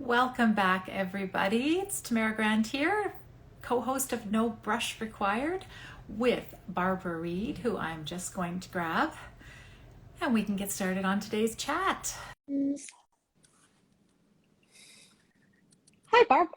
Welcome back, everybody. It's Tamara Grant here, co-host of No Brush Required with Barbara Reade, who I'm just going to grab, and we can get started on today's chat. Hi, Barb.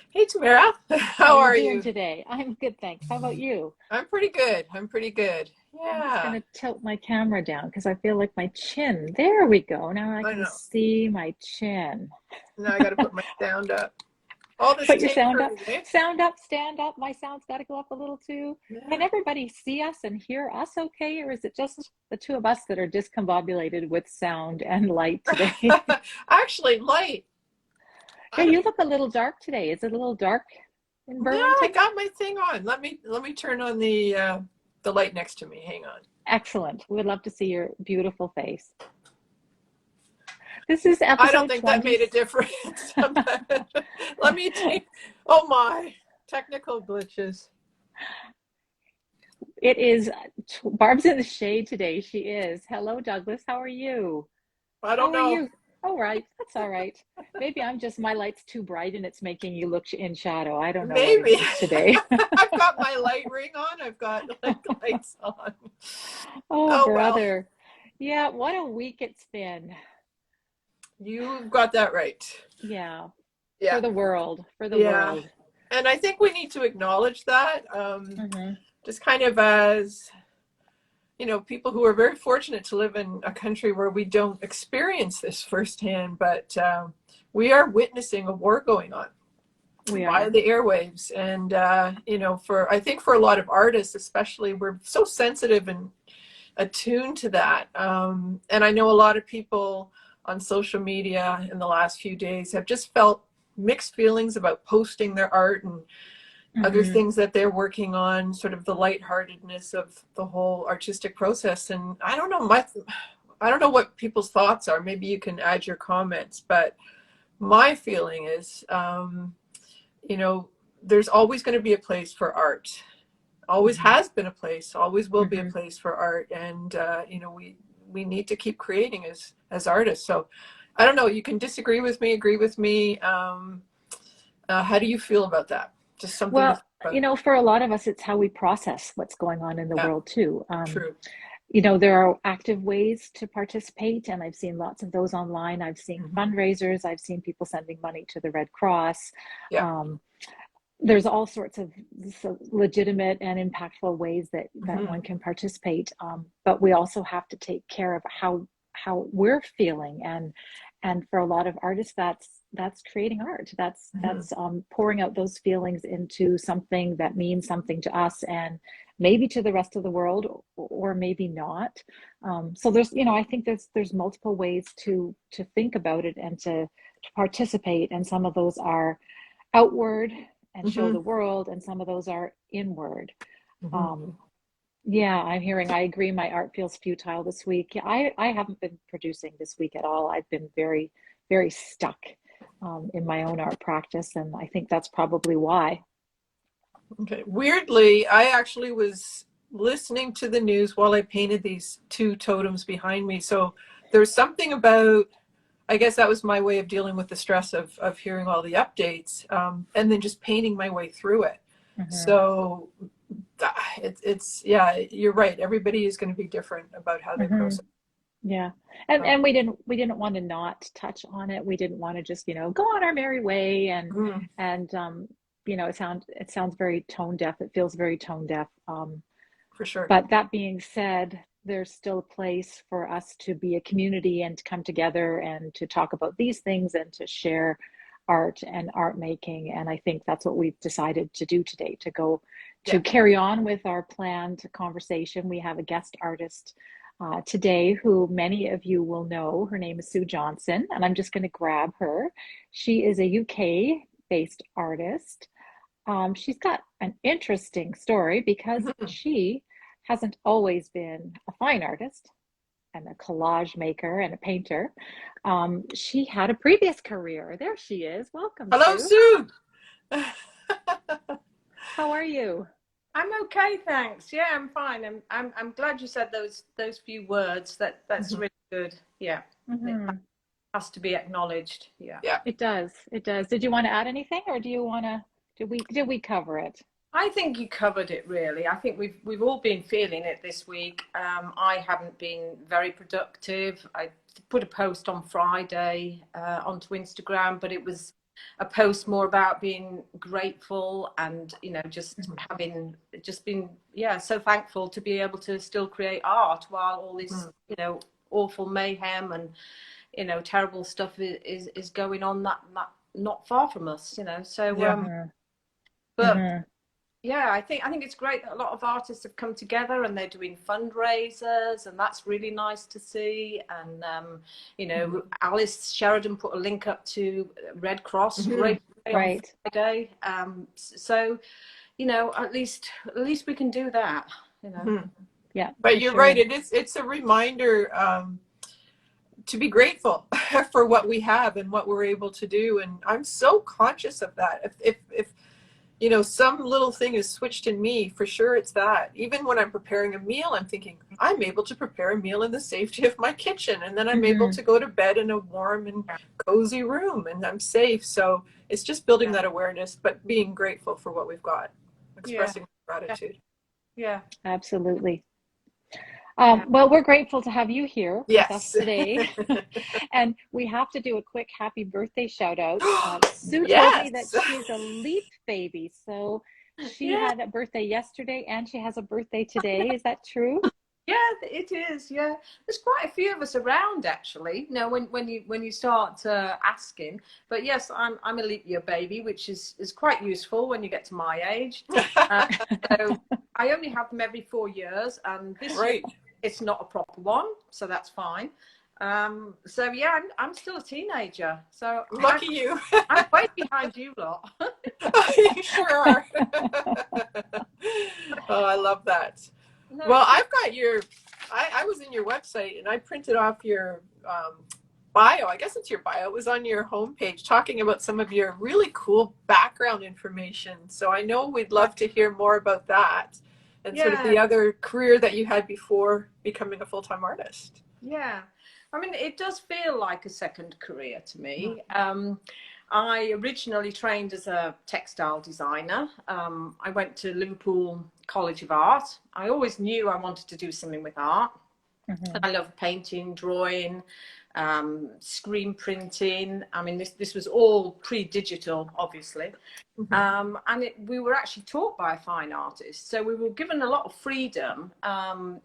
Hey, Tamara. How are doing you? today? I'm good, thanks. How about you? I'm pretty good. I'm pretty good. I'm just Yeah, going to tilt my camera down because I feel like my chin. There we go. Now I I can know. see my chin. Now I got to put my sound up. All this Put your sound up. tinkering, eh? Sound up, stand up. My sound's got to go up a little too. Can Yeah. everybody see us and hear us okay? Or is it just the two of us that are discombobulated with sound and light today? Actually, light. Yeah, I don't. you look a little dark today. Is it a little dark in No, I Burlington? got my thing on. Let me turn on the light next to me. Hang on. Excellent. We'd love to see your beautiful face. This is I don't episode think that 20. made a difference. Let me take. Oh my, technical glitches. It is, Barb's in the shade today. She is. Hello, Douglas. How are you? I How don't are know. you? All right. That's all right. Maybe my light's too bright and it's making you look in shadow. I don't know what it Maybe. is today. I've got my light ring on. I've got like lights on. Oh, Oh well. brother. Yeah, what a week it's been. You've got that right. Yeah, Yeah, for the world, for the yeah. world. And I think we need to acknowledge that, Hmm. just kind of as, people who are very fortunate to live in a country where we don't experience this firsthand, but we are witnessing a war going on We via are. the airwaves. And, I think for a lot of artists, especially, we're so sensitive and attuned to that. And I know a lot of people on social media in the last few days have just felt mixed feelings about posting their art and other Hmm. things that they're working on, sort of the lightheartedness of the whole artistic process. And I don't know what people's thoughts are. Maybe you can add your comments, but my feeling is, you know, there's always going to be a place for art. Always Hmm. has been a place, always will be a Hmm. place for art. And we need to keep creating as artists. So I don't know, you can disagree with me, agree with me. How do you feel about that? Just something to Well, think about. for a lot of us, it's how we process what's going on in the Yeah, world too. true. There are active ways to participate, and I've seen lots of those online. I've seen Hmm. fundraisers, I've seen people sending money to the Red Cross. Yeah. Um, there's all sorts of legitimate and impactful ways that Hmm. one can participate. But we also have to take care of how we're feeling, and for a lot of artists, that's creating art. That's Hmm. that's pouring out those feelings into something that means something to us and maybe to the rest of the world, or maybe not. So I think there's multiple ways to think about it and to participate, and some of those are outward and show Hmm. the world, and some of those are inward. Hmm. Um, yeah, I agree. My art feels futile this week. Yeah, I haven't been producing this week at all. I've been very, very stuck in my own art practice, and I think that's probably why. Okay. Weirdly, I actually was listening to the news while I painted these two totems behind me. So there's something about, I guess that was my way of dealing with the stress of hearing all the updates, and then just painting my way through it. Hmm. So yeah, you're right. Everybody is going to be different about how they Hmm. process. Yeah. And Um, and we didn't want to not touch on it. We didn't want to just, go on our merry way, mm, and it sounds very tone deaf. It feels very tone deaf. for sure. But that being said, there's still a place for us to be a community and to come together and to talk about these things and to share art and art making. And I think that's what we've decided to do today, to go to Yeah. carry on with our planned conversation. We have a guest artist today who many of you will know. Her name is Sue Johnson, and I'm just going to grab her. She is a UK based artist. She's got an interesting story because Mhm. she hasn't always been a fine artist and a collage maker and a painter. She had a previous career. There she is. Welcome, Hello, Sue. Sue. How are you? I'm okay, thanks. Yeah, I'm fine. I'm glad you said those few words. That's Mhm. really good. Yeah. Hmm. has to be acknowledged. Yeah. Yeah. It does. It does. Did you want to add anything, or do you want to? Did we cover it? I think you covered it really. I think we've all been feeling it this week. I haven't been very productive. I put a post on Friday onto Instagram, but it was a post more about being grateful and, you know, just having just been, yeah, so thankful to be able to still create art while all this, you know, awful mayhem and, you know, terrible stuff is going on that not far from us, you know. So but yeah, I think it's great that a lot of artists have come together and they're doing fundraisers, and that's really nice to see. And you know, Alice Sheridan put a link up to Red Cross on Friday. So, you know, at least we can do that. You know. Yeah. But you're right. It's a reminder to be grateful for what we have and what we're able to do. And I'm so conscious of that. If you know, some little thing is switched in me, for sure it's that. Even when I'm preparing a meal, I'm thinking, I'm able to prepare a meal in the safety of my kitchen. And then I'm able to go to bed in a warm and cozy room, and I'm safe. So it's just building that awareness, but being grateful for what we've got, expressing gratitude. Yeah. Absolutely. Well, we're grateful to have you here with us today. And we have to do a quick happy birthday shout out. Sue told me that she's a leap baby. So she had a birthday yesterday and she has a birthday today. Is that true? Yeah, it is. Yeah, there's quite a few of us around actually. You know, when you start asking. But yes, I'm a leap year baby, which is quite useful when you get to my age. So I only have them every 4 years, and this year it's not a proper one, so that's fine. So yeah, I'm still a teenager. So lucky you. I'm way behind you lot. You sure are. Oh, I love that. No. Well, I've got I was in your website and I printed off your bio. I guess it's your bio. It was on your homepage talking about some of your really cool background information. So I know we'd love to hear more about that and sort of the other career that you had before becoming a full-time artist. Yeah. I mean, it does feel like a second career to me. I originally trained as a textile designer. I went to Liverpool College of Art. I always knew I wanted to do something with art. I love painting, drawing, screen printing. I mean, this was all pre-digital, obviously. And we were actually taught by a fine artist. So we were given a lot of freedom.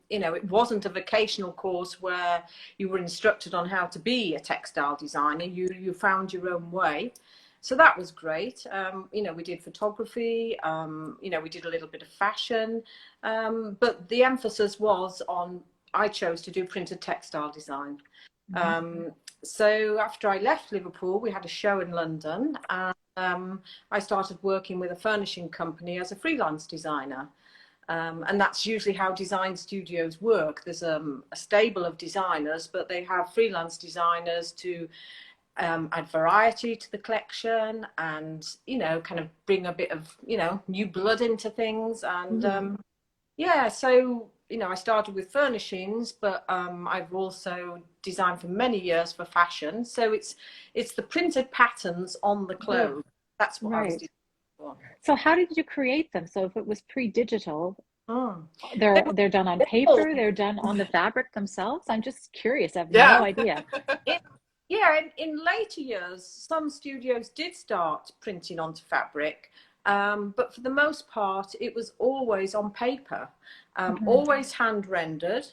You know, it wasn't a vocational course where you were instructed on how to be a textile designer. You found your own way. So that was great. You know, we did photography, you know, we did a little bit of fashion. But the emphasis was on, I chose to do printed textile design. So after I left Liverpool, we had a show in London, and I started working with a furnishing company as a freelance designer. And that's usually how design studios work. There's a stable of designers, but they have freelance designers to add variety to the collection and, you know, kind of bring a bit of, you know, new blood into things. And yeah, so, you know, I started with furnishings, but I've also designed for many years for fashion. So it's the printed patterns on the clothes. That's what I was designing for. So how did you create them? So if it was pre-digital, they're done on paper, they're done on the fabric themselves? I'm just curious. I have no idea. In later years, some studios did start printing onto fabric. But for the most part, it was always on paper, always hand rendered,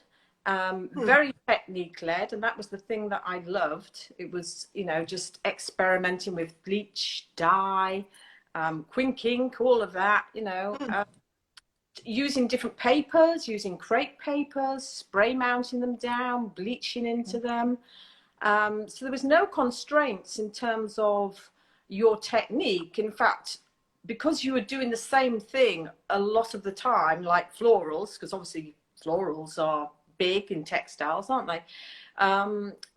very technique led. And that was the thing that I loved. It was, you know, just experimenting with bleach, dye, quick ink, all of that, you know, using different papers, using crepe papers, spray mounting them down, bleaching into them. So there was no constraints in terms of your technique. In fact, because you were doing the same thing a lot of the time, like florals, because obviously florals are big in textiles, aren't they?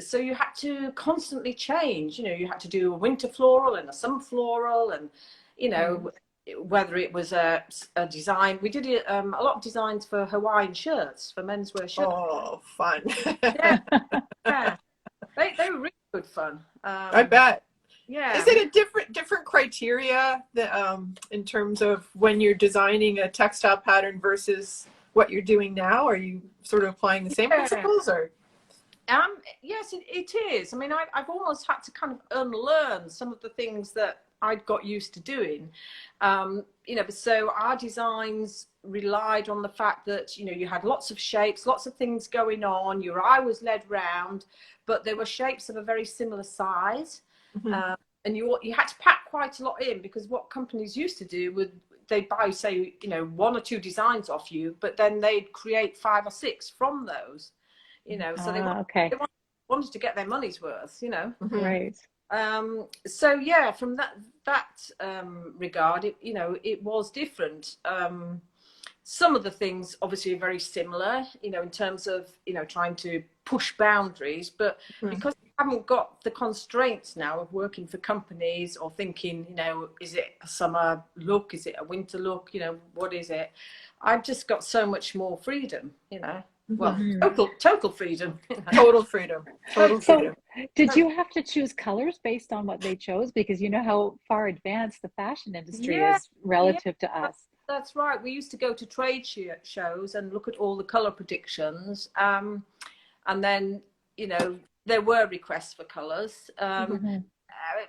So you had to constantly change. You know, you had to do a winter floral and a summer floral, and, you know, whether it was a design. We did a lot of designs for Hawaiian shirts, for menswear shirts. Oh, fun. Yeah. They were really good fun. I bet. Yeah. Is it a different criteria that, in terms of when you're designing a textile pattern versus what you're doing now? Are you sort of applying the same principles, or? Yes, it is. I mean, I've almost had to kind of unlearn some of the things that I'd got used to doing. So our designs relied on the fact that, you had lots of shapes, lots of things going on. Your eye was led round, but there were shapes of a very similar size. Mm-hmm. And you had to pack quite a lot in, because what companies used to do would, they'd buy, say, 1 or 2 designs off you, but then they'd create 5 or 6 from those, so they wanted to get their money's worth, Mm-hmm. Right. So yeah, from that regard, it was different. Some of the things obviously are very similar, in terms of, trying to push boundaries, but because we haven't got the constraints now of working for companies or thinking, is it a summer look? Is it a winter look? What is it? I've just got so much more freedom, well, total freedom. Total freedom. Total freedom. So did you have to choose colors based on what they chose? Because you know how far advanced the fashion industry is relative to us. That's right. We used to go to trade shows and look at all the color predictions. And then, there were requests for colors.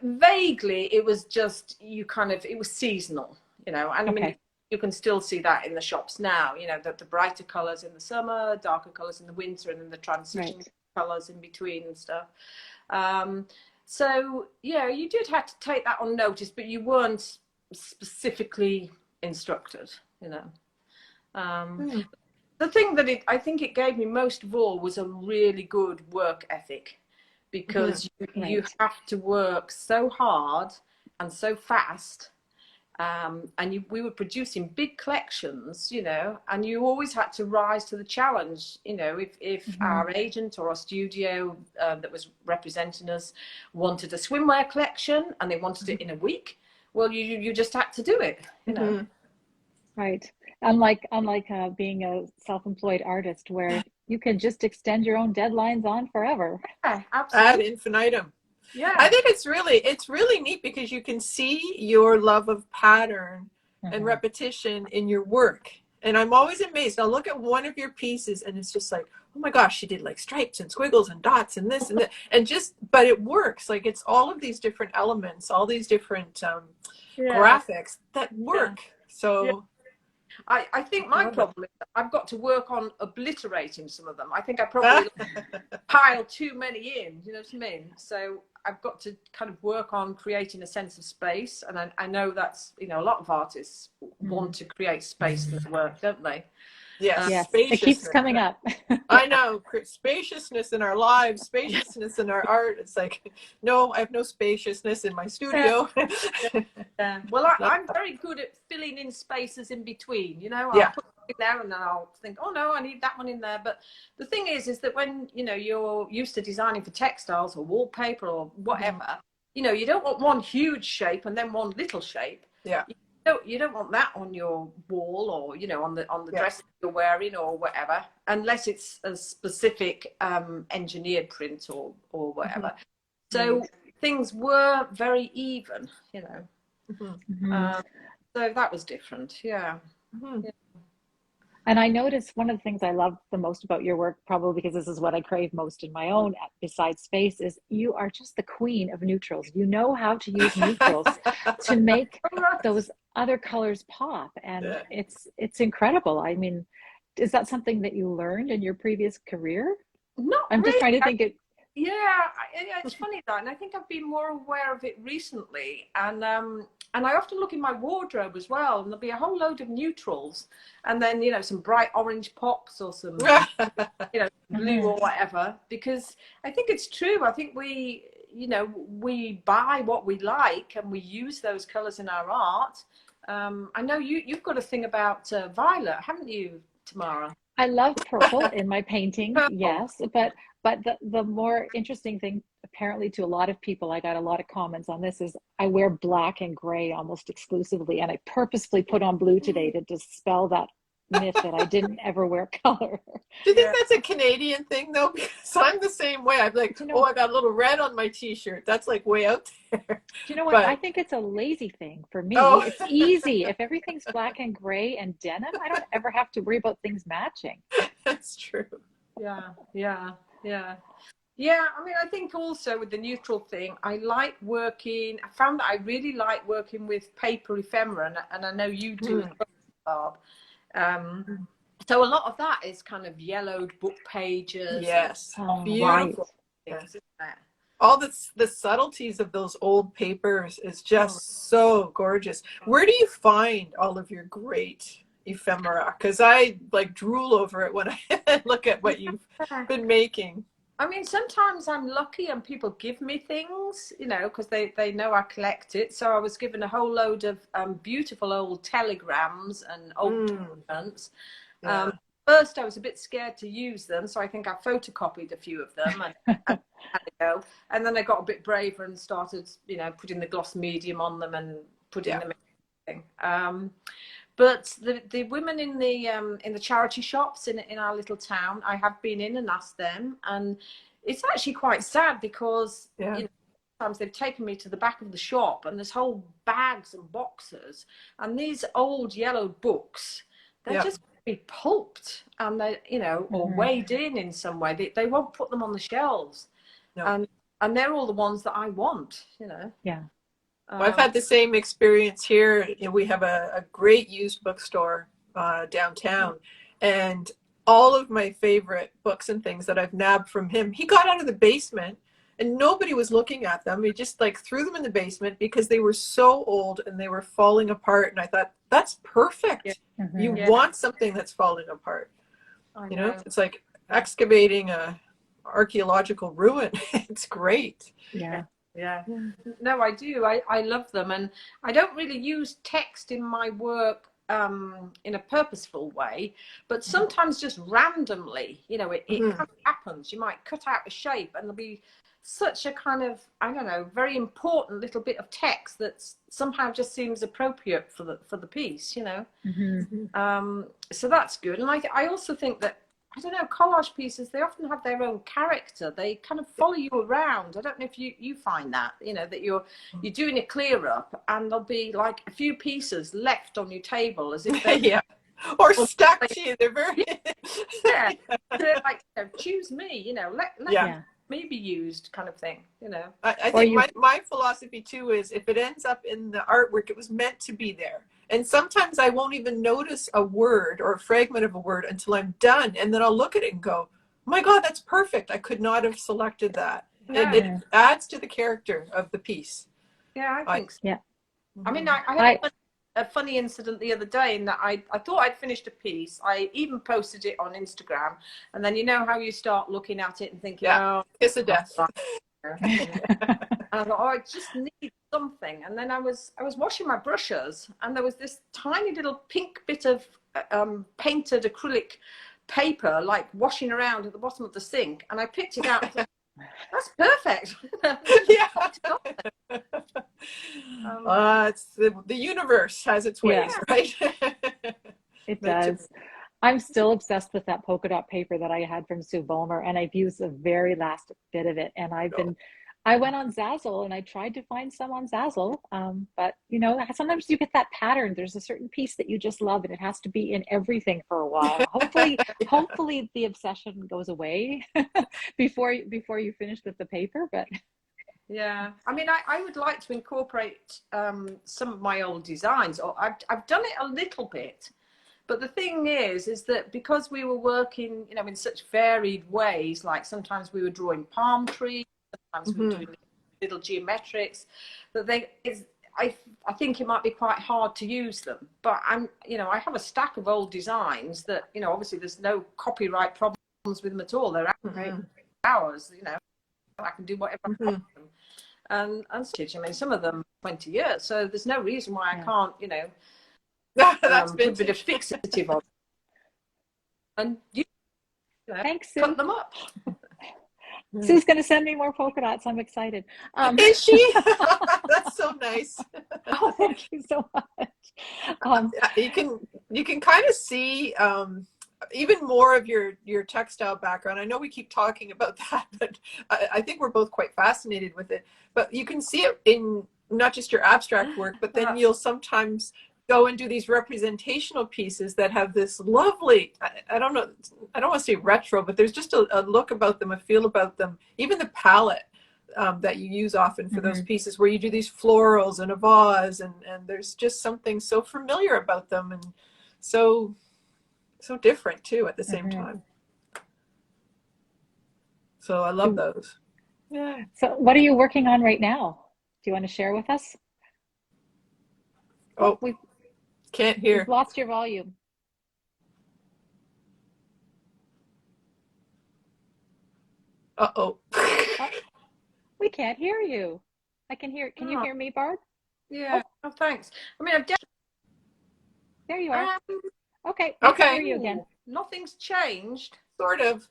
Vaguely, it was just, it was seasonal, and I mean, you can still see that in the shops now, that the brighter colors in the summer, darker colors in the winter, and then the transition colors in between and stuff. So yeah, you did have to take that on notice, but you weren't specifically instructed, The thing that I think it gave me most of all was a really good work ethic, because you have to work so hard and so fast. And we were producing big collections, and you always had to rise to the challenge. If our agent or our studio that was representing us wanted a swimwear collection and they wanted it in a week, well, you just had to do it, Right. Unlike being a self-employed artist, where you can just extend your own deadlines on forever. Yeah, absolutely. Ad infinitum. Yeah. I think it's really neat, because you can see your love of pattern and repetition in your work. And I'm always amazed. I'll look at one of your pieces and it's just like, oh my gosh, she did like stripes and squiggles and dots and this and that. But it works. Like, it's all of these different elements, all these different graphics that work. So I think my problem is that I've got to work on obliterating some of them. I think I probably piled too many in, you know what I mean? So I've got to kind of work on creating a sense of space. And I know that's, a lot of artists want to create space in their work, don't they? Yes, it keeps coming up. I know, spaciousness in our lives, spaciousness in our art. It's like, no, I have no spaciousness in my studio. Well, I'm very good at filling in spaces in between. I'll put it there and then I'll think, oh no, I need that one in there. But the thing is that when you're used to designing for textiles or wallpaper or whatever, you don't want one huge shape and then one little shape. Yeah. You don't want that on your wall or on the dress that you're wearing or whatever, unless it's a specific engineered print or whatever. So things were very even, so that was different. Yeah. And I noticed one of the things I love the most about your work, probably because this is what I crave most in my own, besides space, is you are just the queen of neutrals. You know how to use neutrals to make those other colors pop. And it's incredible. I mean, is that something that you learned in your previous career? I'm just trying to think it. Yeah, it's funny that, and I think I've been more aware of it recently. And I often look in my wardrobe as well, and there'll be a whole load of neutrals, and then some bright orange pops or some blue or whatever. Because I think it's true. I think we buy what we like, and we use those colours in our art. I know you've got a thing about violet, haven't you, Tamara? I love purple in my painting, yes, but the more interesting thing, apparently to a lot of people, I got a lot of comments on this, is I wear black and gray almost exclusively, and I purposefully put on blue today to dispel that myth that I didn't ever wear color. Do you think that's a Canadian thing though? Because I'm the same way. I'm like, oh, I got a little red on my t-shirt. That's like way out there. Do you know what? But, I think it's a lazy thing for me. oh, It's easy. If everything's black and gray and denim, I don't ever have to worry about things matching. that's true. Yeah, yeah, yeah. Yeah, I mean, I think also with the neutral thing, I found that I really like working with paper ephemera, and I know you do as well, Barb. So a lot of that is kind of yellowed book pages. Yes. Oh, Beautiful. right. Yes. All the subtleties of those old papers is just so gorgeous. Where do you find all of your great ephemera? Because I like drool over it when I look at what you've been making. I mean, sometimes I'm lucky and people give me things, you know, because they know I collect it. So I was given a whole load of beautiful old telegrams and old documents. Yeah. First, I was a bit scared to use them, so I think I photocopied a few of them and had to go. And then I got a bit braver and started, you know, putting the gloss medium on them and putting them in. But the women in the charity shops in our little town, I have been in and asked them, and it's actually quite sad because you know, sometimes they've taken me to the back of the shop and there's whole bags and boxes, and these old yellowed books, they're just be pulped and they, you know, or weighed in some way. They won't put them on the shelves, and they're all the ones that I want, you know. Yeah. Well, I've had the same experience here. You know, we have a great used bookstore downtown, and all of my favorite books and things that I've nabbed from him, he got out of the basement and nobody was looking at them. He just like threw them in the basement because they were so old and they were falling apart. And I thought, that's perfect. Yeah. You want something that's falling apart. You know, it's like excavating a archaeological ruin. It's great. Yeah. Yeah. No, I do. I love them, and I don't really use text in my work in a purposeful way, but sometimes just randomly, you know, it kind of happens. You might cut out a shape and there'll be such a kind of, I don't know, very important little bit of text that somehow just seems appropriate for the piece, you know. So that's good. And I also think that, I don't know, collage pieces, they often have their own character. They kind of follow you around. I don't know if you find that, you know, that you're doing a clear up and there'll be like a few pieces left on your table as if they or stuck to you. They're very they're like, you know, choose me, you know, let me be used, kind of thing, you know. I think my philosophy too is if it ends up in the artwork, it was meant to be there. And sometimes I won't even notice a word or a fragment of a word until I'm done. And then I'll look at it and go, oh my God, that's perfect. I could not have selected that. And it adds to the character of the piece. Yeah, I think so. Yeah. I mean, I had a funny incident the other day in that I thought I'd finished a piece. I even posted it on Instagram. And then you know how you start looking at it and thinking, oh, kiss of death. And I thought, oh, I just need something. And then I was washing my brushes, and there was this tiny little pink bit of painted acrylic paper, like washing around at the bottom of the sink. And I picked it out. And thought, that's perfect. It's the universe has its ways, right? It does. I'm still obsessed with that polka dot paper that I had from Sue Bulmer, and I've used the very last bit of it. And I went on Zazzle and I tried to find some on Zazzle, but you know, sometimes you get that pattern. There's a certain piece that you just love, and it has to be in everything for a while. Hopefully, the obsession goes away before you finish with the paper. But yeah, I mean, I would like to incorporate some of my old designs, or I've done it a little bit. But the thing is that because we were working, you know, in such varied ways, like sometimes we were drawing palm trees, sometimes we were doing little geometrics, that I think it might be quite hard to use them. But I have a stack of old designs that, you know, obviously there's no copyright problems with them at all. They're ours, you know, I can do whatever I want with them. And stitch, I mean, some of them 20 years, so there's no reason why I can't, you know, that's put a bit of fixative on and you know, thanks, Sue. cut them up. Sue's going to send me more polka dots. I'm excited. Is she? That's so nice. Oh, thank you so much. You can kind of see even more of your textile background. I know we keep talking about that, but I think we're both quite fascinated with it. But you can see it in not just your abstract work, but then you'll sometimes go and do these representational pieces that have this lovely, I don't know, I don't want to say retro, but there's just a look about them, a feel about them. Even the palette that you use often for those pieces where you do these florals and a vase, and there's just something so familiar about them and so different too at the same time. So I love those. Yeah. So what are you working on right now? Do you want to share with us? Oh, we can't hear. We've lost your volume. Uh-oh. We can't hear you. I can hear. Can you hear me, Barb? Yeah. Oh, thanks. I mean, there you are. Okay. I can hear you again. Nothing's changed. Sort of.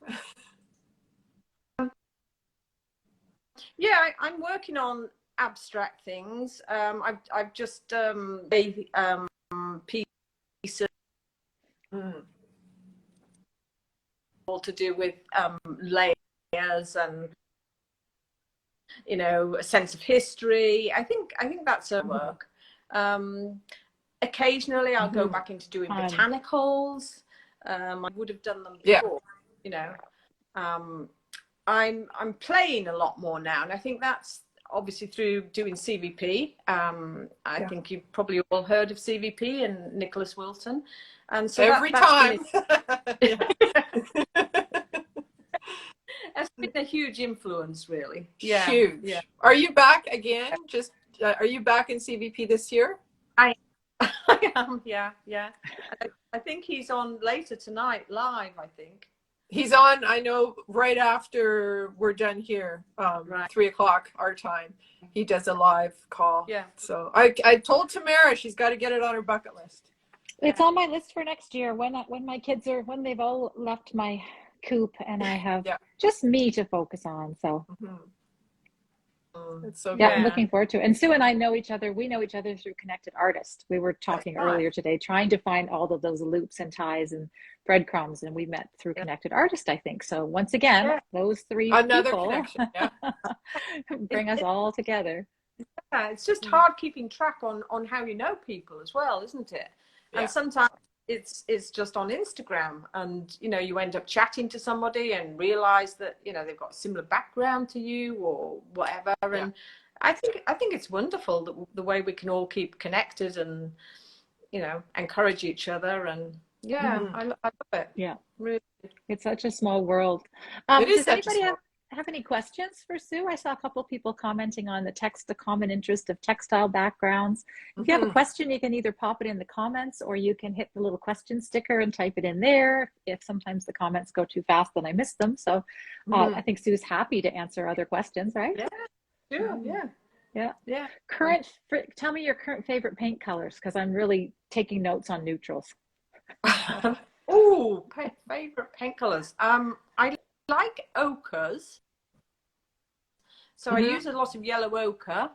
Yeah, I'm working on abstract things. I've just a piece all to do with layers and a sense of history. I think that's a work. Occasionally I'll go back into doing botanicals. I would have done them before. I'm playing a lot more now, and I think that's obviously through doing CVP. I think you've probably all heard of CVP and Nicholas Wilton, and so every time. That's been a huge influence, really. Huge. Yeah. Are you back again? Are you back in CVP this year? I am. Yeah. I think he's on later tonight, live. I think he's on. I know right after we're done here, 3:00 our time. He does a live call. Yeah. So I told Tamara she's got to get it on her bucket list. It's on my list for next year when my kids when they've all left my coop and I have just me to focus on. So it's so I'm looking forward to it. And Sue and I know each other. We know each other through Connected Artist. We were talking earlier today, trying to find all of those loops and ties and breadcrumbs, and we met through Connected Artist, I think. So once again, those three people connection bring us all together. Yeah, it's just hard keeping track on how you know people as well, isn't it? And sometimes it's just on Instagram, and you end up chatting to somebody and realize that they've got a similar background to you or whatever. And I think it's wonderful that the way we can all keep connected and encourage each other. And I love it. Yeah, really, it's such a small world. Does anybody have any questions for Sue? I saw a couple of people commenting on the common interest of textile backgrounds. If you have a question, you can either pop it in the comments or you can hit the little question sticker and type it in there. If sometimes the comments go too fast, then I miss them. So I think Sue's happy to answer other questions, right? Yeah. Tell me your current favorite paint colors, because I'm really taking notes on neutrals. Oh, favorite paint colors. I like ochres, so I use a lot of yellow ochre.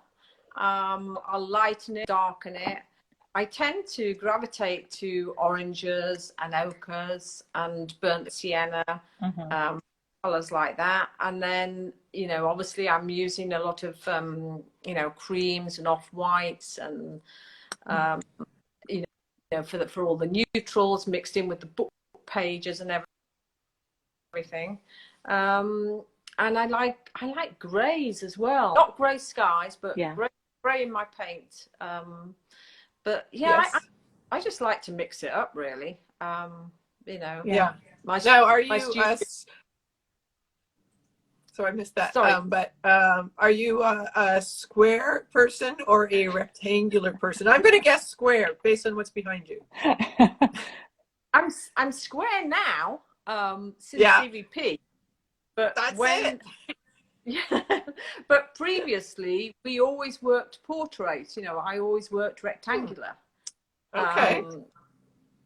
I'll lighten it, darken it. I tend to gravitate to oranges and ochres and burnt sienna, colors like that. And then obviously I'm using a lot of creams and off whites and for all the neutrals mixed in with the book pages and everything. And I like grays as well, not gray skies, but gray in my paint. But I just like to mix it up, really. Now, are you so I missed that. But are you a square person or a rectangular person? I'm going to guess square based on what's behind you. I'm square now since CVP. But that's it. But previously we always worked portrait. I always worked rectangular. Okay.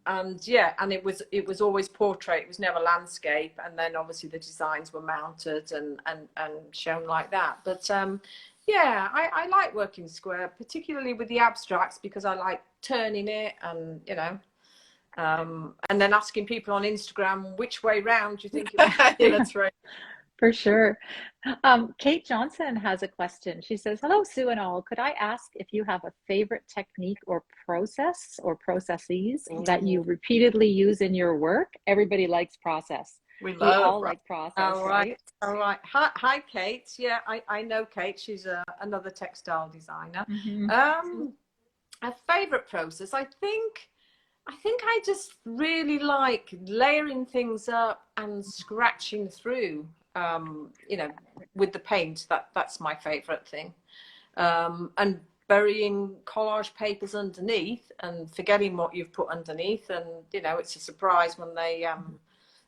and yeah, and it was always portrait. It was never landscape. And then obviously the designs were mounted and shown like that. But yeah, I like working square, particularly with the abstracts, because I like turning it and, you know, and then asking people on Instagram, which way round do you think it was? Yeah, that's right. For sure. Kate Johnson has a question. She says, hello, Sue and all. Could I ask if you have a favorite technique or process or processes that you repeatedly use in your work? Everybody likes process. We all like process, all right? right? All right. Hi, Kate. Yeah, I know Kate. She's another textile designer. A favorite process, I think I just really like layering things up and scratching through, you know, with the paint. That's my favorite thing. And burying collage papers underneath and forgetting what you've put underneath. And, you know, it's a surprise when they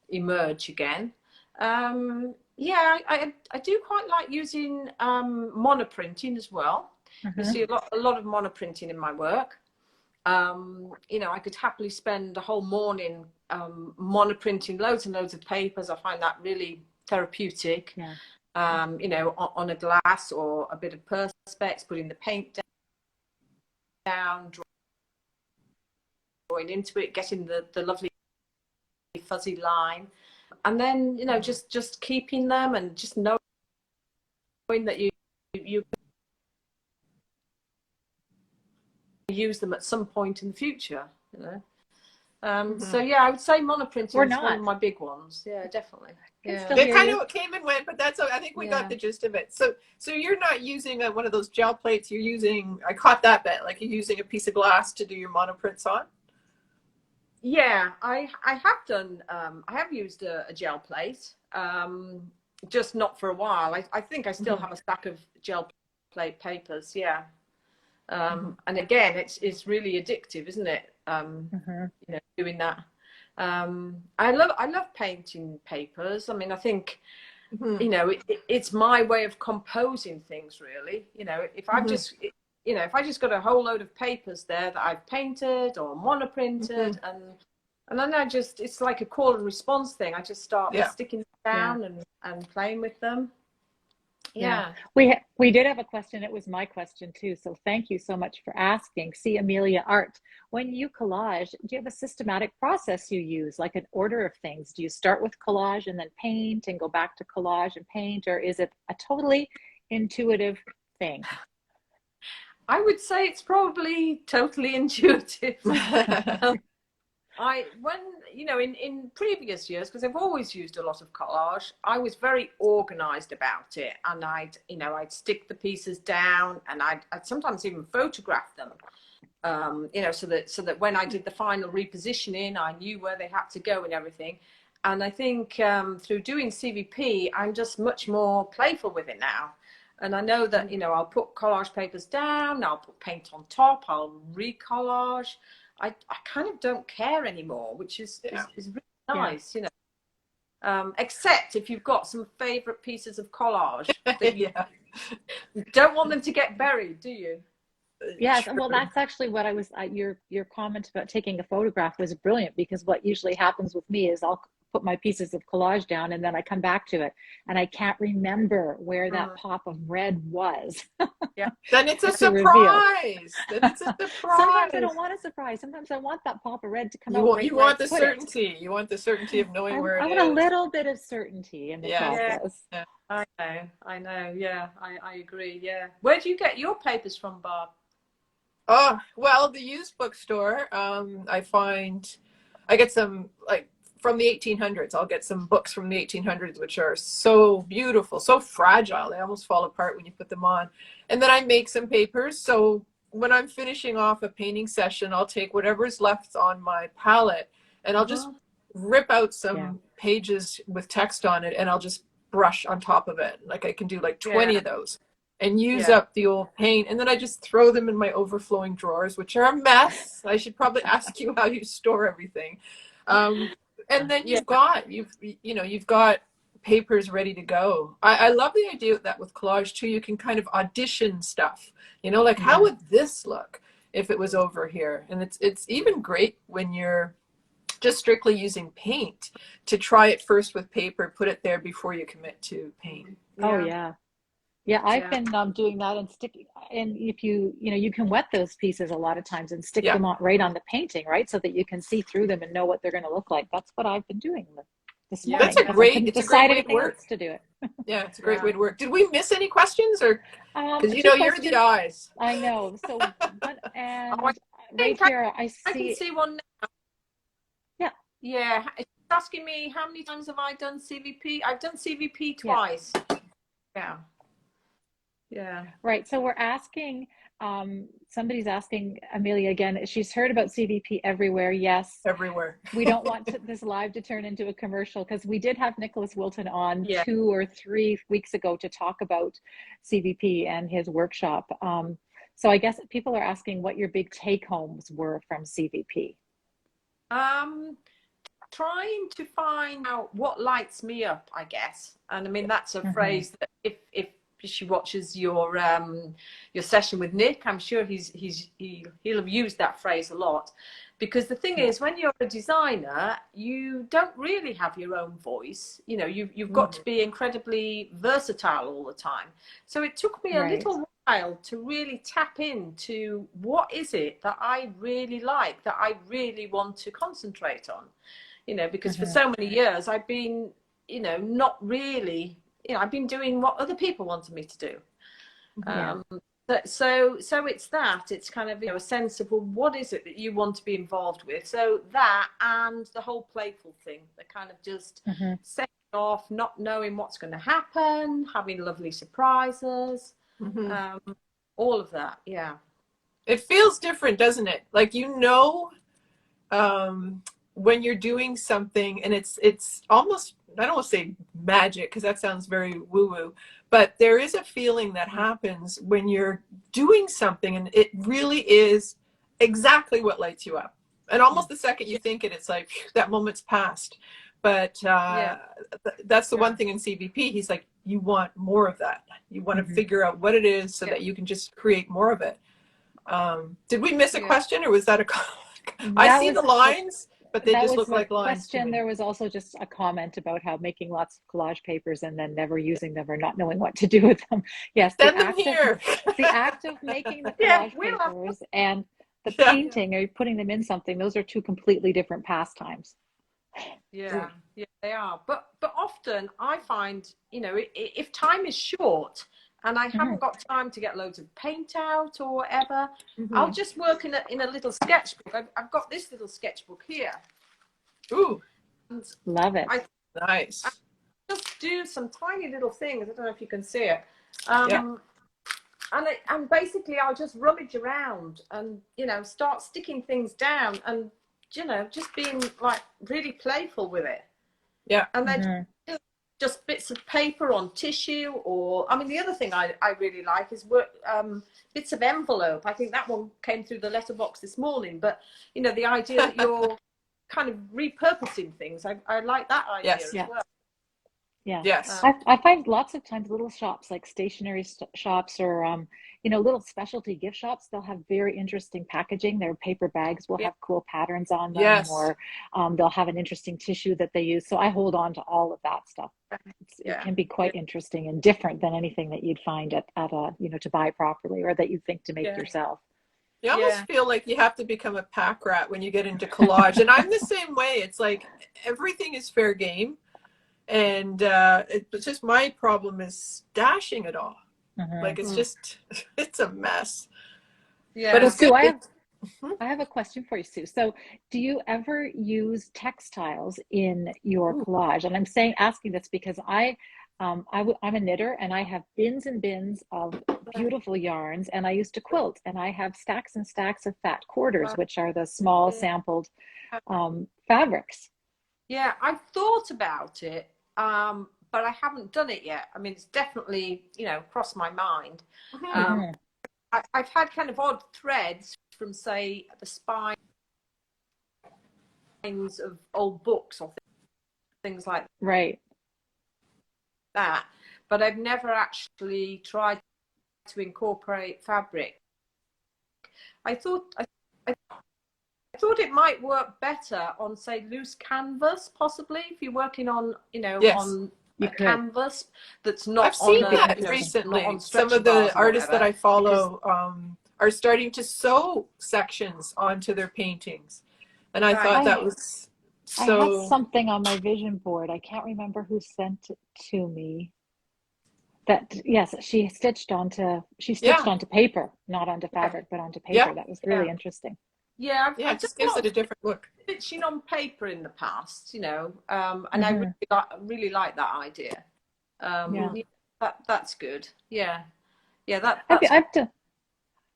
emerge again. Yeah, I do quite like using monoprinting as well. You see a lot of monoprinting in my work. You know, I could happily spend a whole morning monoprinting loads and loads of papers. I find that really therapeutic. Yeah. You know, on a glass or a bit of perspex, putting the paint down, drawing into it, getting the lovely fuzzy line, and then, you know, just keeping them and just knowing that you use them at some point in the future, you know. So yeah, I would say monoprinting is one of my big ones. Yeah, definitely. Yeah. It kind of came and went, but that's, I think we got the gist of it. So you're not using one of those gel plates. You're using, I caught that bit, like you're using a piece of glass to do your monoprints on. Yeah, I have done. I have used a gel plate, just not for a while. I think I still have a stack of gel plate papers. Yeah. And again, it's really addictive, isn't it? You know, doing that. I love painting papers. I mean, I think, you know, it's my way of composing things, really. You know, if I've just, you know, if I just got a whole load of papers there that I've painted or monoprinted, and then it's like a call and response thing. I just start sticking them down and playing with them. Yeah. We did have a question. It was my question too. So thank you so much for asking. See, Amelia Art, when you collage, do you have a systematic process you use, like an order of things? Do you start with collage and then paint and go back to collage and paint, or is it a totally intuitive thing? I would say it's probably totally intuitive. When, you know, in previous years, because I've always used a lot of collage, I was very organized about it, and I'd stick the pieces down, and I'd sometimes even photograph them, you know, so that when I did the final repositioning, I knew where they had to go and everything. And I think through doing CVP, I'm just much more playful with it now. And I know that, you know, I'll put collage papers down, I'll put paint on top, I'll recollage. I kind of don't care anymore, which is really nice, you know. Except if you've got some favorite pieces of collage that you don't want them to get buried, do you? Yes, well, that's actually what I was. Your comment about taking a photograph was brilliant, because what usually happens with me is I'll put my pieces of collage down and then I come back to it and I can't remember where that pop of red was. Yeah, then it's a surprise. Then it's a surprise. Sometimes I don't want a surprise. Sometimes I want that pop of red to come out. You want the certainty. You want the certainty of knowing where it is. I want a little bit of certainty in the process. Yeah. I know. Yeah, I agree. Yeah. Where do you get your papers from, Barb? Oh, well, the used bookstore. I get some, like, from the 1800s. I'll get some books from the 1800s, which are so beautiful, so fragile. They almost fall apart when you put them on. And then I make some papers. So when I'm finishing off a painting session, I'll take whatever's left on my palette and I'll just rip out some pages with text on it, and I'll just brush on top of it. Like I can do like 20 of those and use up the old paint. And then I just throw them in my overflowing drawers, which are a mess. I should probably ask you how you store everything. And then you've got papers ready to go. I love the idea that with collage too, you can kind of audition stuff, you know, like how would this look if it was over here? And it's even great when you're just strictly using paint, to try it first with paper, put it there before you commit to paint. Oh yeah. Yeah, I've Yeah. been doing that and sticking, and if you can wet those pieces a lot of times and stick Yeah, them on right on the painting, right? So that you can see through them and know what they're going to look like. That's what I've been doing this Yeah. that's morning a because I great, couldn't it's a great decide way to anything work. else to do it. Yeah, it's a great Yeah. way to work. Did we miss any questions, or because Two you're the questions. eyes? I know. So one, Oh, I and right think here I I can see, see one. yeah, Yeah, it's asking me how many times have I done CVP? I've done CVP yeah. twice. Yeah. Yeah. Right. So we're asking, somebody's asking Amelia again, she's heard about CVP everywhere. Yes. Everywhere. We don't want this live to turn into a commercial because we did have Nicholas Wilton on Yeah. 2 or 3 weeks ago to talk about CVP and his workshop. So I guess people are asking what your big take homes were from CVP. Trying to find out what lights me up, I guess. And I mean that's a phrase that if she watches your session with Nick, I'm sure he'll have used that phrase a lot. Because the thing is, when you're a designer, you don't really have your own voice. You know, you've got to be incredibly versatile all the time. So it took me a Right. little while to really tap into what is it that I really like, that I really want to concentrate on. You know, because for so many years I've been, you know, not really, you know, I've been doing what other people wanted me to do. Yeah. So it's that, it's kind of, you know, a sense of, well, what is it that you want to be involved with? So that, and the whole playful thing, the kind of just setting off, not knowing what's going to happen, having lovely surprises, all of that. Yeah. It feels different, doesn't it? Like, when you're doing something and it's almost, I don't want to say magic because that sounds very woo-woo, but there is a feeling that happens when you're doing something and it really is exactly what lights you up. And almost the second you think it, it's like, phew, that moment's passed. But that's the one thing in CVP. He's like, you want more of that. You want to figure out what it is so that you can just create more of it. Did we miss a question, or was that a I see the lines, but they just look like lines to me. There was also just a comment about how making lots of collage papers and then never using them or not knowing what to do with them. Yes, Send them here. The act of making the collage papers and the painting or putting them in something, those are two completely different pastimes. Yeah, they are. But often I find, you know, if time is short and I haven't got time to get loads of paint out or whatever, I'll just work in a little sketchbook. I've got this little sketchbook here. Ooh, and love it. Nice. I just do some tiny little things. I don't know if you can see it. And basically I'll just rummage around and, you know, start sticking things down and, you know, just being like really playful with it. Yeah. And then just bits of paper on tissue, or, I mean, the other thing I really like is bits of envelope. I think that one came through the letterbox this morning, but, you know, the idea that you're kind of repurposing things. I like that idea as well. Yeah. Yes. I find lots of times little shops like stationery shops or, you know, little specialty gift shops, they'll have very interesting packaging. Their paper bags will have cool patterns on them, or they'll have an interesting tissue that they use. So I hold on to all of that stuff. It can be quite interesting and different than anything that you'd find at a, you know, to buy properly or that you think to make yourself. You almost feel like you have to become a pack rat when you get into collage. And I'm the same way. It's like everything is fair game. And it's just my problem is stashing it all. Like it's just, it's a mess. Yeah. But Sue, I have a question for you, Sue. So do you ever use textiles in your collage? And I'm asking this because I'm a knitter and I have bins and bins of beautiful yarns, and I used to quilt, and I have stacks and stacks of fat quarters, which are the small sampled fabrics. Yeah, I've thought about it, but I haven't done it yet. I mean, it's definitely, you know, crossed my mind. I've had kind of odd threads from, say, the spines of old books or things like that, but I've never actually tried to incorporate fabric. I thought thought it might work better on, say, loose canvas, possibly, if you're working on, you know, Yes. on You a could. canvas that's not I've seen on a, that you know, recently. not on Some stretcher of the bars or artists that whatever, I follow are starting to sew sections onto their paintings. And I Right. thought that was I had so, something on my vision board. I can't remember who sent it to me. That yes, she stitched yeah, onto paper, not onto Yeah. fabric, but onto yeah, paper. That was Yeah. really interesting. Yeah, yeah, I've it done just a gives lot it a of different look. stitching on paper in the past, you know, and I Hmm. really like that idea. Yeah. Yeah, that's good. Yeah, yeah, I've, that's I've done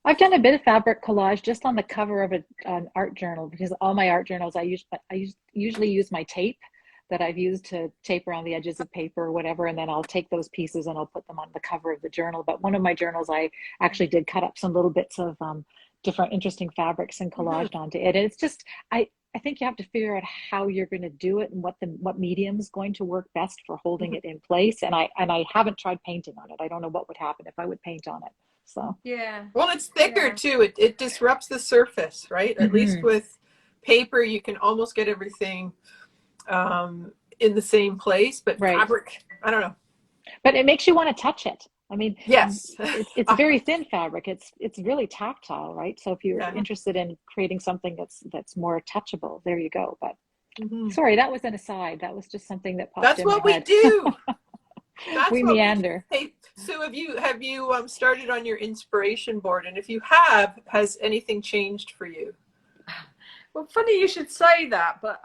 I've done a bit of fabric collage just on the cover of an art journal, because all my art journals usually use my tape that I've used to tape around the edges of paper or whatever, and then I'll take those pieces and I'll put them on the cover of the journal. But one of my journals, I actually did cut up some little bits of different interesting fabrics and Hmm. collaged onto it. And it's just I think you have to figure out how you're going to do it and what medium is going to work best for holding it in place. And I haven't tried painting on it. I don't know what would happen if I would paint on it. So. yeah, Well, it's thicker yeah. too. It disrupts the surface, right? At least Mhm. with paper, you can almost get everything in the same place, but Right. fabric, I don't know. But it makes you want to touch it. I mean, Yes. it's very thin fabric. It's really tactile, right? So if you're Yeah. interested in creating something that's more touchable, there you go. But Mhm. sorry, that was an aside. That was just something that popped That's in my what we head. do. That's We what we do. meander. Hey, Sue, have you started on your inspiration board? And if you have, has anything changed for you? Well, funny you should say that, but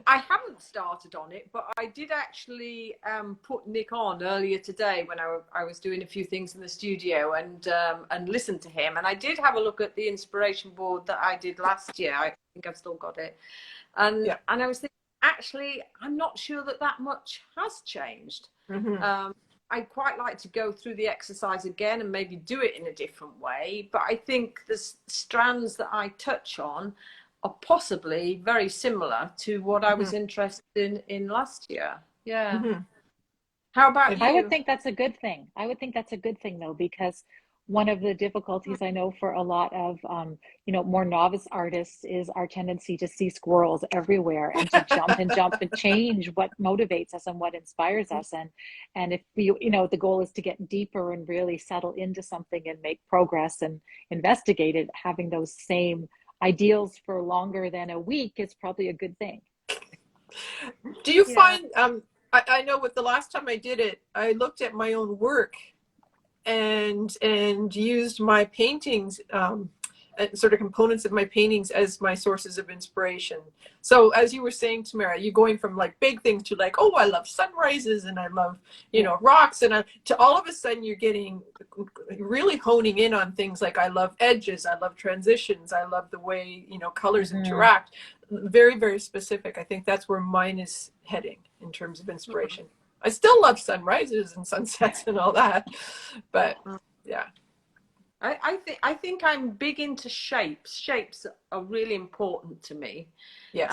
I haven't started on it, but I did actually put Nick on earlier today when I was doing a few things in the studio and listened to him. And I did have a look at the inspiration board that I did last year. I think I've still got it. And Yeah. I was thinking, actually, I'm not sure that much has changed. Mm-hmm. I'd quite like to go through the exercise again and maybe do it in a different way. But I think the strands that I touch on are possibly very similar to what I was interested in last year. Yeah. Mm-hmm. How about I would you? think that's a good thing. I would think that's a good thing though, because one of the difficulties I know for a lot of more novice artists is our tendency to see squirrels everywhere and to jump and change what motivates us and what inspires us. And if the goal is to get deeper and really settle into something and make progress and investigate it, having those same ideals for longer than a week is probably a good thing. Do you Yeah. find I know with the last time I did it, I looked at my own work and used my paintings, sort of components of my paintings as my sources of inspiration. So as you were saying, Tamara, you're going from like big things to like, oh, I love sunrises and I love, rocks, and to all of a sudden you're getting really honing in on things like I love edges, I love transitions, I love the way, colors interact. Very, very specific. I think that's where mine is heading in terms of inspiration. I still love sunrises and sunsets and all that, but yeah. I think I'm big into shapes. Shapes are really important to me. Yes.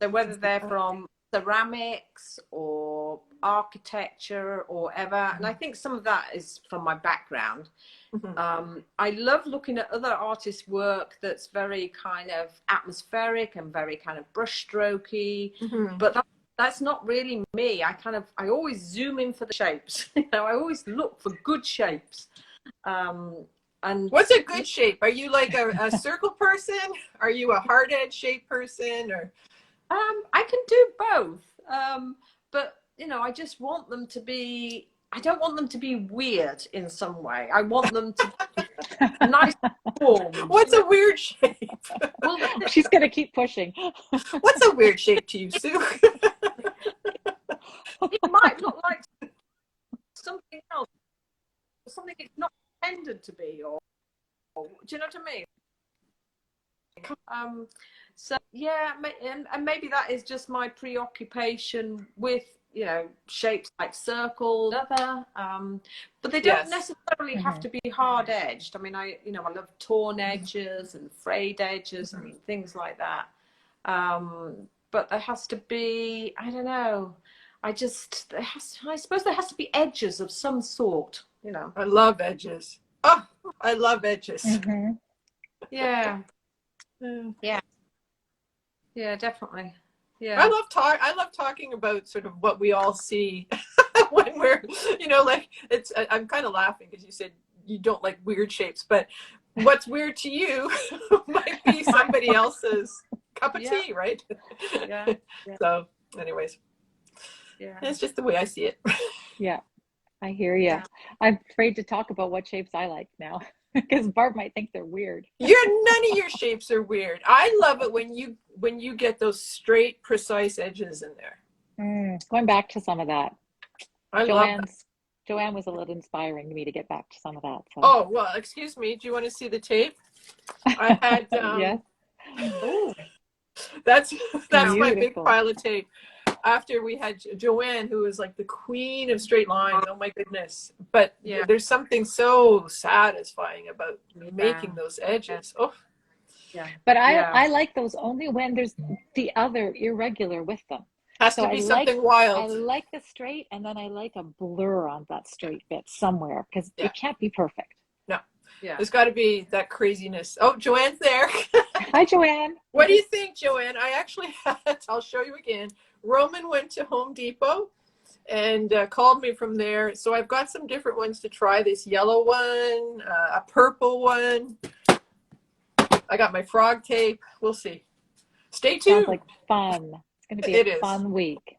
So whether they're from ceramics or architecture or whatever, and I think some of that is from my background. I love looking at other artists' work that's very kind of atmospheric and very kind of brushstrokey, but that's not really me. I always zoom in for the shapes. I always look for good shapes. And what's a good shape? Are you like a circle person? Are you a hard edge shape person? Or I can do both, but I just want them to be. I don't want them to be weird in some way. I want them to be nice forms. What's a weird shape? Well, She's going to keep pushing. What's a weird shape to you, Sue? it might look like something else, something it's not intended to be, or do you know what I mean? So yeah, and maybe that is just my preoccupation with shapes like circles, other, but they don't necessarily have to be hard edged. I mean, I love torn edges and frayed edges and things like that. But there has to be, I don't know. I suppose there has to be edges of some sort. I love edges. Oh, I love edges. Yeah. Yeah. Yeah, definitely. Yeah. I love talking about sort of what we all see when we're, like I'm kind of laughing because you said you don't like weird shapes, but what's weird to you might be somebody else's cup of tea, right? Yeah. So anyways, Yeah. it's just the way I see it. Yeah, I hear you. Yeah. I'm afraid to talk about what shapes I like now because Barb might think they're weird. None of your shapes are weird. I love it when you get those straight, precise edges in there. Going back to some of that. I love that. Joanne was a little inspiring to me to get back to some of that. So. Oh, well, excuse me. Do you want to see the tape? I had Yes. Oh, that's my big Beautiful. pile of tape. After we had Joanne, who was like the queen of straight lines. Oh my goodness. But there's something so satisfying about making those edges. Oh. yeah. But I like those only when there's the other irregular with them. Has to be something wild. I like the straight, and then I like a blur on that straight bit somewhere because it can't be perfect. No. Yeah. There's got to be that craziness. Oh, Joanne's there. Hi, Joanne. What do you think, Joanne? I actually had, I'll show you again. Roman went to Home Depot and called me from there. So I've got some different ones to try. This yellow one, a purple one. I got my frog tape. We'll see. Stay tuned. Sounds like fun. It's going to be a fun week.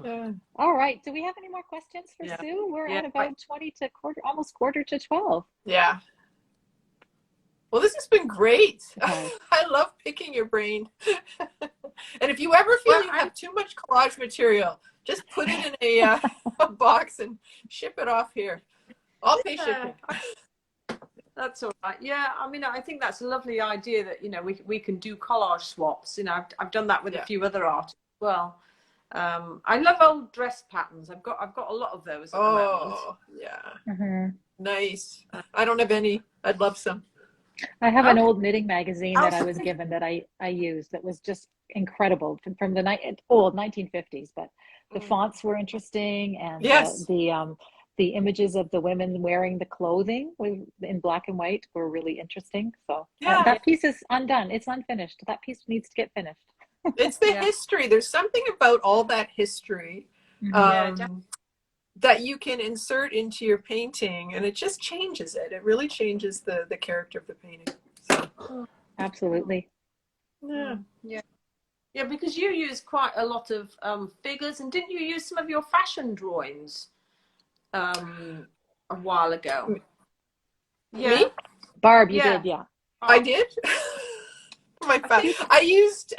Yeah. All right. Do we have any more questions for Sue? We're at about 20 to almost quarter to 12. Yeah. Well, this has been great. Okay. I love picking your brain. And if you ever feel you have too much collage material, just put it in a box and ship it off here. I'll pay shipping. That's all right. Yeah, I mean, I think that's a lovely idea that, we can do collage swaps. I've done that with a few other artists as well. I love old dress patterns. I've got a lot of those at the moment. Yeah. Mm-hmm. Nice. I don't have any. I'd love some. I have an old knitting magazine that I was given that I used that was just incredible from the old 1950s, but the fonts were interesting, and the images of the women wearing the clothing in black and white were really interesting. So that piece is undone. It's unfinished. That piece needs to get finished. It's the history. There's something about all that history that you can insert into your painting, and it just changes it. It really changes the character of the painting. So. Absolutely. Yeah, because you use quite a lot of figures, and didn't you use some of your fashion drawings a while ago? Me? Barb, you did, I did. I used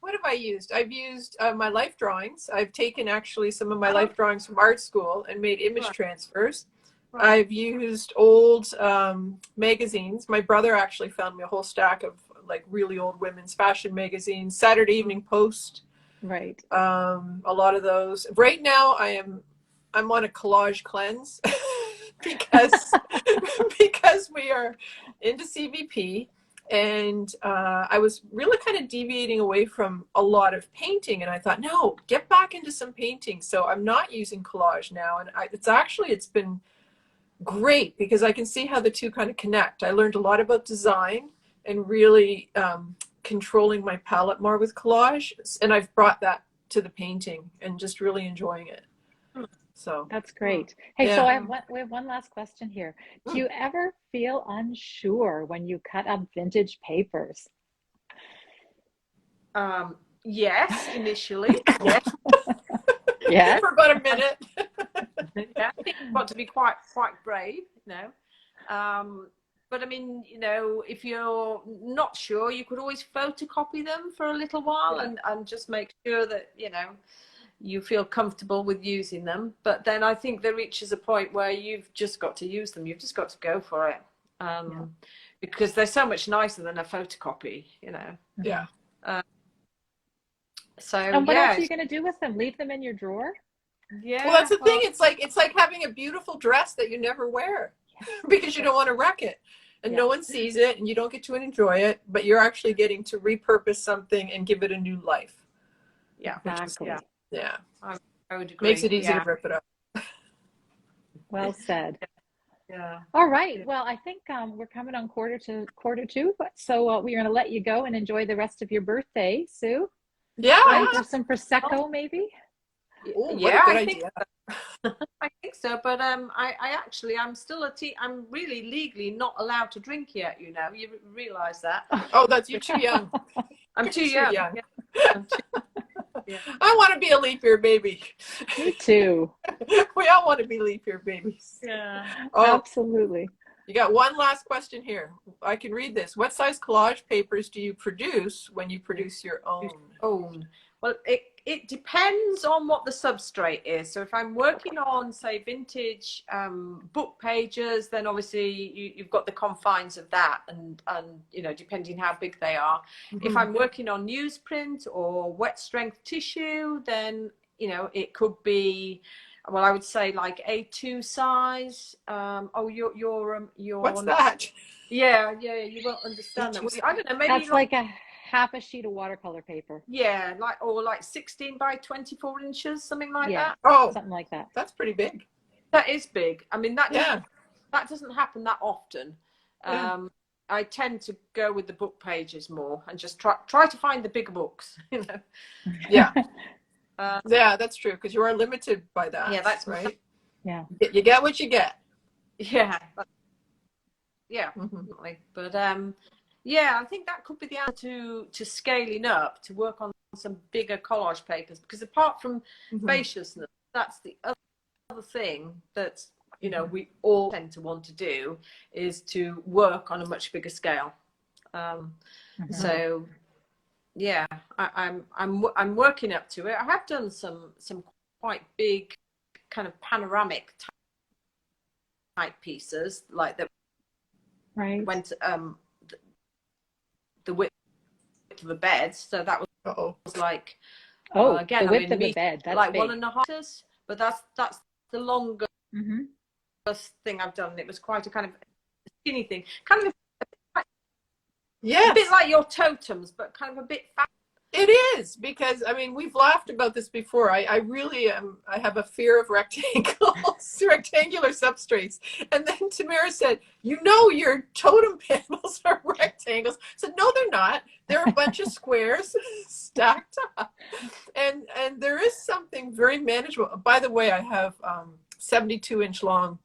what have I used? I've used my life drawings. I've taken actually some of my life drawings from art school and made image transfers. I've used old magazines. My brother actually found me a whole stack of like really old women's fashion magazines, Saturday Evening Post. Right. A lot of those. Right now I'm on a collage cleanse because we are into CVP. And I was really kind of deviating away from a lot of painting, and I thought, no, get back into some painting. So I'm not using collage now, and it's been great because I can see how the two kind of connect. I learned a lot about design and really controlling my palette more with collage, and I've brought that to the painting and just really enjoying it. So that's great. Hey, so we have one last question here. Do you ever feel unsure when you cut up vintage papers? Yes, initially. Yes. For about a minute. I think you've got to be quite brave, but I mean, if you're not sure, you could always photocopy them for a little while and just make sure that you feel comfortable with using them. But then I think there reaches a point where you've just got to use them. You've just got to go for it, because they're so much nicer than a photocopy, Yeah. So and what else are you going to do with them? Leave them in your drawer? Yeah. Well, that's the thing. It's like having a beautiful dress that you never wear because you don't want to wreck it, and no one sees it, and you don't get to enjoy it. But you're actually getting to repurpose something and give it a new life. Yeah. Exactly. Yeah. I would agree. Makes it easy to rip it up. Well said. Yeah. All right. Well, I think we're coming on quarter two, so we're going to let you go and enjoy the rest of your birthday, Sue. Yeah. Right? Or some prosecco, maybe. Oh, what Yeah, a good I think idea. I think so, but I actually I'm still I'm really legally not allowed to drink yet. You know, you realize that? Oh, you're too young. I'm You're too too young. young. Yeah, I'm too, yeah. I want to be a leap year baby. Me too. We all want to be leap year babies. Yeah. Oh, Absolutely. you got one last question here. I can read this. What size collage papers do you produce when you produce your own? Well, it depends on what the substrate is. So if I'm working on, say, vintage book pages, then obviously you've got the confines of that, and you know, depending how big they are. Mm-hmm. If I'm working on newsprint or wet strength tissue, then you know it could be, well, I would say like A2 size. You're What's that? Yeah, you won't understand that. Well, I don't know, maybe That's like a half a sheet of watercolor paper. yeah, like 16 by 24 inches, something like Yeah. that. Oh, Something like that. that's pretty big. That is big. I mean, that Yeah. doesn't happen that often. Yeah. I tend to go with the book pages more and just try to find the bigger books. You know. Yeah. Yeah, that's true, because you are limited by that. Yeah, that's right. Yeah. You get what you get. Yeah. Yeah, Mm-hmm. definitely. But yeah, I think that could be the answer to scaling up to work on some bigger collage papers, because apart from spaciousness, that's the other thing that you know we all tend to want to do is to work on a much bigger scale. So yeah, I'm working up to it. I have done some quite big kind of panoramic type pieces like that. Right. Went the width of a bed, so that was like again the width of the bed. That's like big. 1.5 meters, but that's the longest thing I've done. It was quite a kind of skinny thing, kind of a bit like your totems, but kind of a bit fat. It is, because I mean we've laughed about this before. I really I have a fear of rectangles, rectangular substrates. And then Tamara said, "You know, your totem panels are rectangles." I said, "No, they're not. They're a bunch of squares stacked up." And there is something very manageable. By the way, I have 72-inch long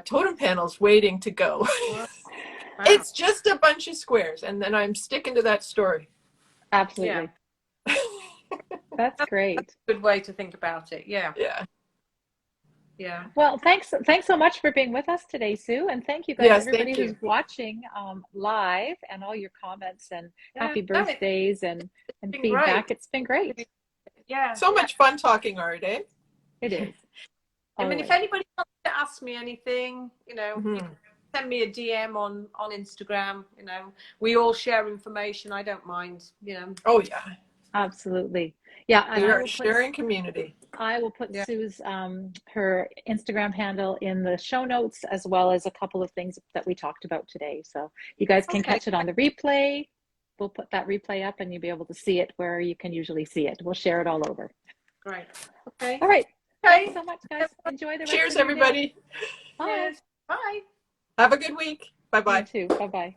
totem panels waiting to go. Wow. It's just a bunch of squares, and then I'm sticking to that story. Absolutely. Yeah. That's great. That's a good way to think about it. Yeah. Well, thanks so much for being with us today, Sue, and thank you guys, everybody who's watching live, and all your comments and happy birthdays and feedback. It's been great. Yeah. So much fun talking art, eh? It is. I mean, if anybody wants to ask me anything, you know, you can send me a DM on Instagram. You know, we all share information. I don't mind. You know. Oh yeah. Absolutely. Yeah. We are a sharing community. I will put Sue's her Instagram handle in the show notes, as well as a couple of things that we talked about today. So you guys can catch it on the replay. We'll put that replay up and you'll be able to see it where you can usually see it. We'll share it all over. Great. Okay. All right. Thanks so much, guys. Enjoy the rest Cheers, of your everybody. day. Bye. Bye. Have a good week. Bye-bye. You too. Bye-bye.